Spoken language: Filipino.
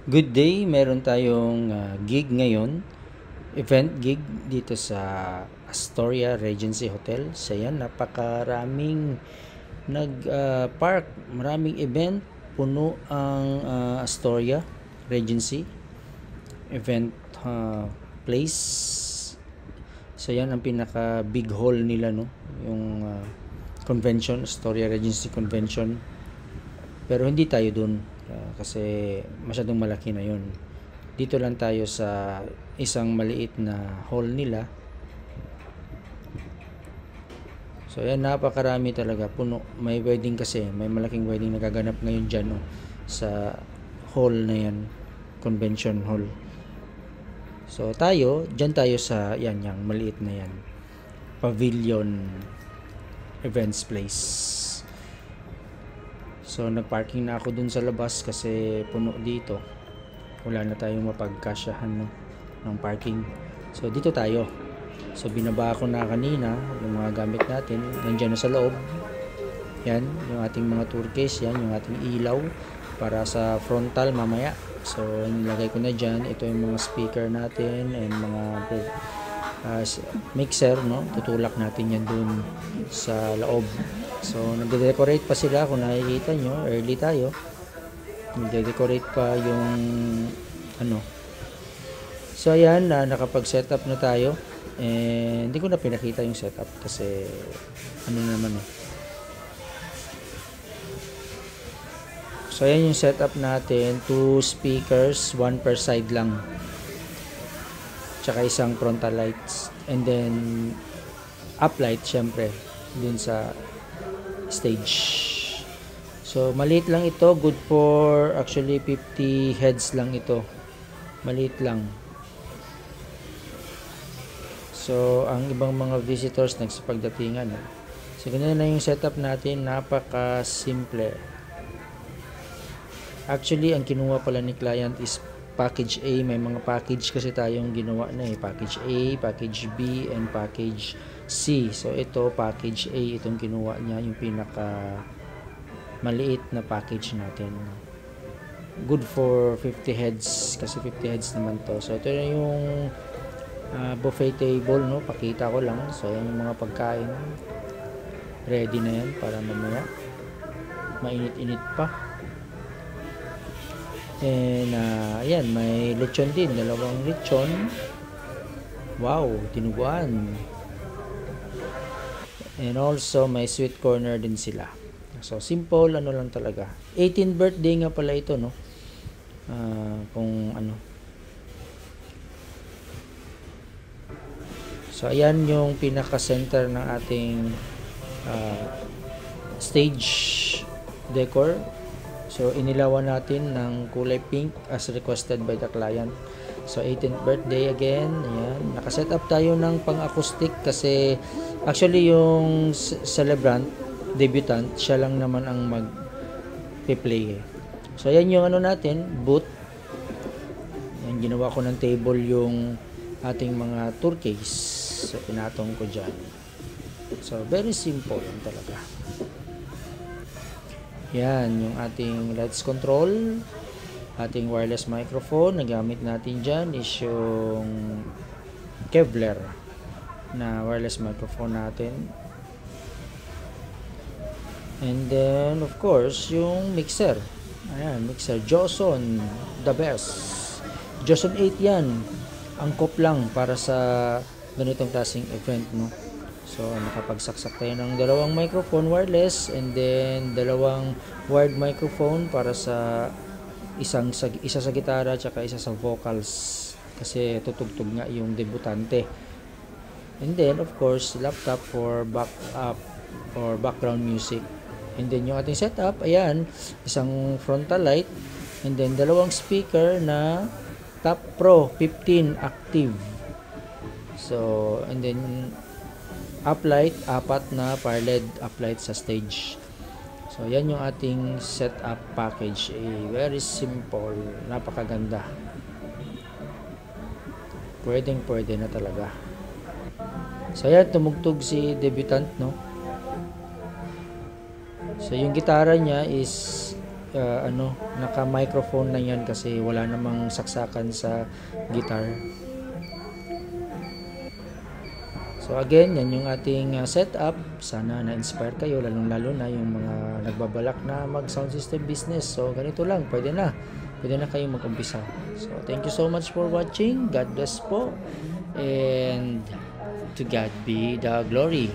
Good day, meron tayong gig ngayon, event gig dito sa Astoria Regency Hotel. So yan, napakaraming nag-park, maraming event, puno ang Astoria Regency event place. So yan ang pinaka big hall nila, no, yung convention, Astoria Regency Convention. Pero hindi tayo dun kasi masyadong malaki na yun. Dito lang tayo sa isang maliit na hall nila. So ayan, napakarami talaga, puno. May wedding kasi, may malaking wedding nagaganap ngayon dyan, no, sa hall na yan, convention hall. So dyan tayo sa yan, yung maliit na yan, pavilion events place. So nagparking na ako dun sa labas kasi puno dito. Wala na tayong mapagkasyahan, no, ng parking. So dito tayo. So binaba ko na kanina yung mga gamit natin. Nandiyan na sa loob. Yan, yung ating mga tour case, yan, yung ating ilaw para sa frontal mamaya. So nilagay ko na dyan. Ito yung mga speaker natin and mga mixer, no. Tutulak natin yan dun sa loob. So nagde-decorate pa sila, kung nakikita nyo, early tayo. Nagde-decorate pa yung ano. So ayan, nakapag-setup na tayo. And hindi ko na pinakita yung setup kasi ano naman eh. So ayan yung setup natin, 2 speakers, 1 per side lang. Tsaka isang frontal lights and then uplight syempre dun sa stage. So maliit lang ito, good for actually 50 heads lang ito. Maliit lang. So ang ibang mga visitors nagsipagdatingan. So ganyan na yung setup natin, napaka simple. Actually ang kinuha pala ni client is package A. May mga package kasi tayong ginawa na eh, package A, package B, and package C. So ito package A, itong kinuha niya, yung pinaka maliit na package natin. Good for 50 heads kasi 50 heads naman to. So ito na yung buffet table, no, pakita ko lang. So yan yung mga pagkain, ready na yan para mamaya, mainit-init pa. And ayan, may lechon din, 2 lechon. Wow, tinuguan. And also may sweet corner din sila. So simple, ano lang talaga. 18th birthday nga pala ito, no. Kung ano. So ayan yung pinaka center ng ating stage decor. So inilawan natin ng kulay pink as requested by the client. So 18th birthday again. Ayan, nakaset up tayo ng pang-acoustic kasi actually yung celebrant, debutant, siya lang naman ang mag-play. So ayan yung ano natin, booth. Ayan, ginawa ko ng table yung ating mga tour case. So pinatong ko dyan. So very simple lang talaga. Yan, yung ating lights control, ating wireless microphone. Nagamit natin dyan is yung Kevlar na wireless microphone natin. And then of course yung mixer. Ayan, mixer Joson, the best. Joson 8 yan. Angkop lang para sa ganitong klaseng event, no. So nakapagsaksak tayo ng 2 microphone wireless and then 2 wired microphone para sa isa sa gitara at isa sa vocals kasi tutugtog nga yung debutante. And then of course laptop for backup or background music. And then yung ating setup, ayan, isang frontal light and then 2 speaker na Top Pro 15 active. So and then uplight, 4 na par-LED uplight sa stage. So yan yung ating setup package. Very simple, napakaganda. Pwede na talaga. So yan, tumugtog si debutant, no. So yung gitara niya is naka-microphone na yan kasi wala namang saksakan sa guitar. So again, yan yung ating setup. Sana na-inspire kayo, lalong-lalo na yung mga nagbabalak na mag-sound system business. So ganito lang, pwede na kayong mag-umpisa. So thank you so much for watching. God bless po. And to God be the glory.